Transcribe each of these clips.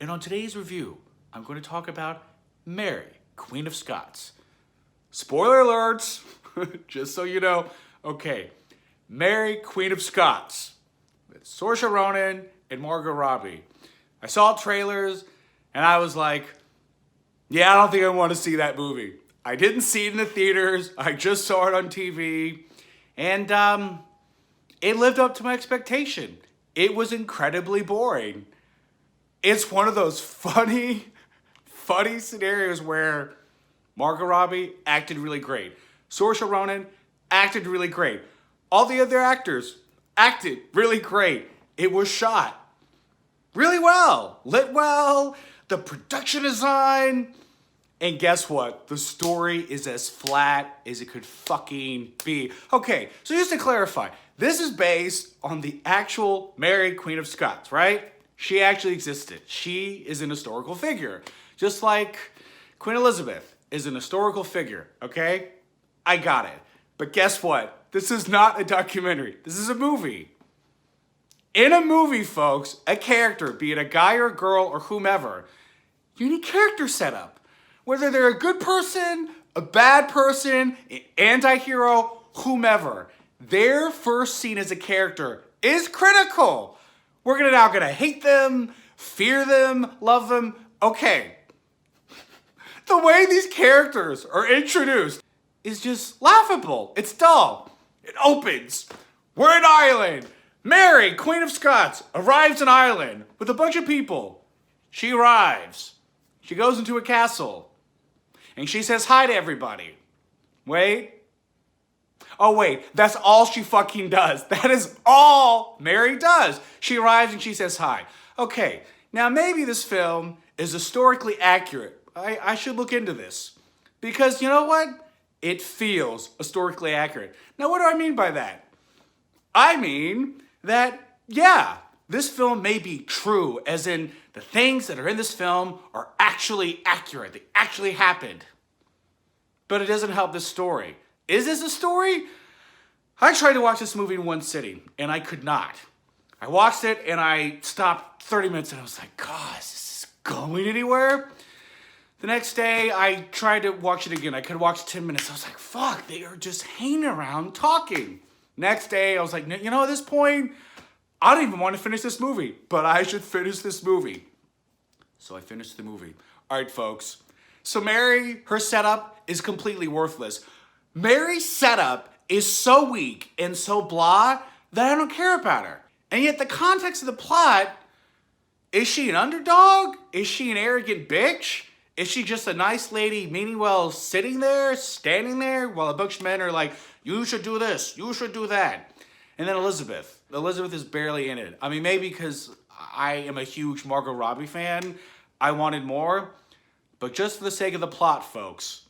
and on today's review, I'm going to talk about Mary, Queen of Scots. Spoiler alerts, just so you know. Okay, Mary, Queen of Scots, with Saoirse Ronan and Margot Robbie. I saw trailers, and I was like, yeah, I don't think I want to see that movie. I didn't see it in the theaters. I just saw it on TV. And it lived up to my expectation. It was incredibly boring. It's one of those funny scenarios where Margot Robbie acted really great. Saoirse Ronan acted really great. All the other actors acted really great. It was shot really well, lit well, the production design. And guess what? The story is as flat as it could fucking be. Okay, so just to clarify, this is based on the actual Mary, Queen of Scots, right? She actually existed. She is an historical figure. Just like Queen Elizabeth is an historical figure, okay? I got it. But guess what? This is not a documentary. This is a movie. In a movie, folks, a character, be it a guy or a girl or whomever, you need character setup. Whether they're a good person, a bad person, an anti-hero, whomever, their first scene as a character is critical. We're now gonna hate them, fear them, love them. Okay. The way these characters are introduced is just laughable. It's dull. It opens. We're in Ireland. Mary, Queen of Scots, arrives in Ireland with a bunch of people. She arrives. She goes into a castle. And she says hi to everybody. Wait. Oh wait, that's all she fucking does. That is all Mary does. She arrives and she says hi. Okay, now maybe this film is historically accurate. I should look into this. Because you know what? It feels historically accurate. Now what do I mean by that? I mean that, yeah, this film may be true, as in the things that are in this film are actually accurate. They actually happened. But it doesn't help the story. Is this a story? I tried to watch this movie in one sitting, and I could not. I watched it, and I stopped 30 minutes, and I was like, God, is this going anywhere? The next day, I tried to watch it again. I could watch 10 minutes. I was like, fuck, they are just hanging around talking. Next day, I was like, you know, at this point, I don't even want to finish this movie, but I should finish this movie. So I finished the movie. All right, folks. So Mary, her setup is completely worthless. Mary's setup is so weak and so blah that I don't care about her. And yet the context of the plot, is she an underdog? Is she an arrogant bitch? Is she just a nice lady, meaning well, sitting there, standing there, while a bunch of men are like, you should do this, you should do that. And then Elizabeth is barely in it. I mean, maybe because I am a huge Margot Robbie fan, I wanted more. But just for the sake of the plot, folks,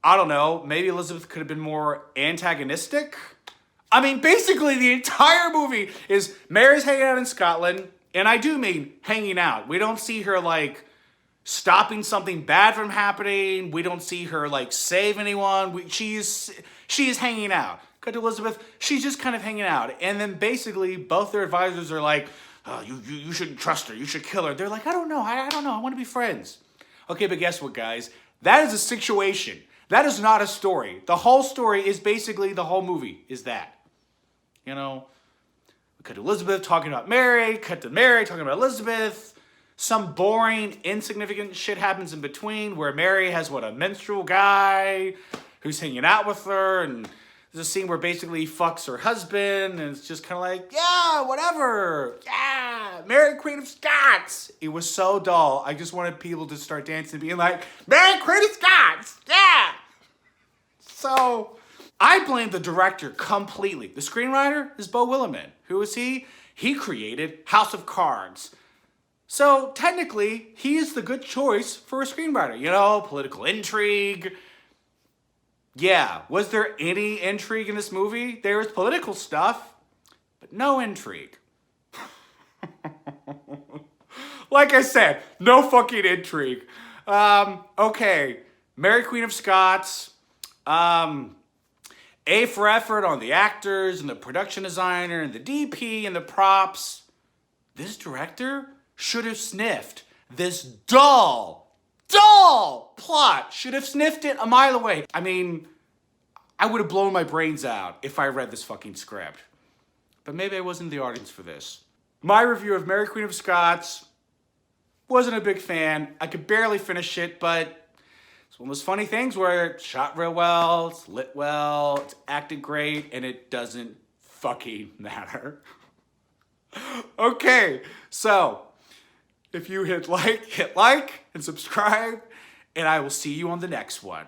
I don't know, maybe Elizabeth could have been more antagonistic? I mean, basically the entire movie is Mary's hanging out in Scotland, and I do mean hanging out. We don't see her, like, stopping something bad from happening. We don't see her, like, save anyone. She is hanging out. Cut to Elizabeth, she's just kind of hanging out. And then basically both their advisors are like, oh, you shouldn't trust her. You should kill her. They're like, I don't know. I don't know. I want to be friends. Okay, but guess what, guys? That is a situation. That is not a story. The whole story is basically the whole movie is that. You know, we cut to Elizabeth talking about Mary, cut to Mary talking about Elizabeth. Some boring, insignificant shit happens in between where Mary has, a menstrual guy who's hanging out with her, and there's a scene where basically he fucks her husband, and it's just kind of like, yeah, whatever. Yeah, Mary, Queen of Scots. It was so dull. I just wanted people to start dancing and being like, Mary, Queen of Scots. Yeah. So I blame the director completely. The screenwriter is Beau Willimon. Who is he? He created House of Cards. So technically, he is the good choice for a screenwriter. You know, political intrigue. Yeah, was there any intrigue in this movie? There was political stuff, but no intrigue. Like I said, no fucking intrigue. Okay, Mary Queen of Scots. A for effort on the actors and the production designer and the DP and the props. This director should have sniffed this dull plot. Should have sniffed it a mile away. I mean, I would have blown my brains out if I read this fucking script. But maybe I wasn't the audience for this. My review of Mary, Queen of Scots, wasn't a big fan. I could barely finish it, but it's one of those funny things where it's shot real well, it's lit well, it's acted great, and it doesn't fucking matter. Okay, so if you hit like and subscribe, and I will see you on the next one.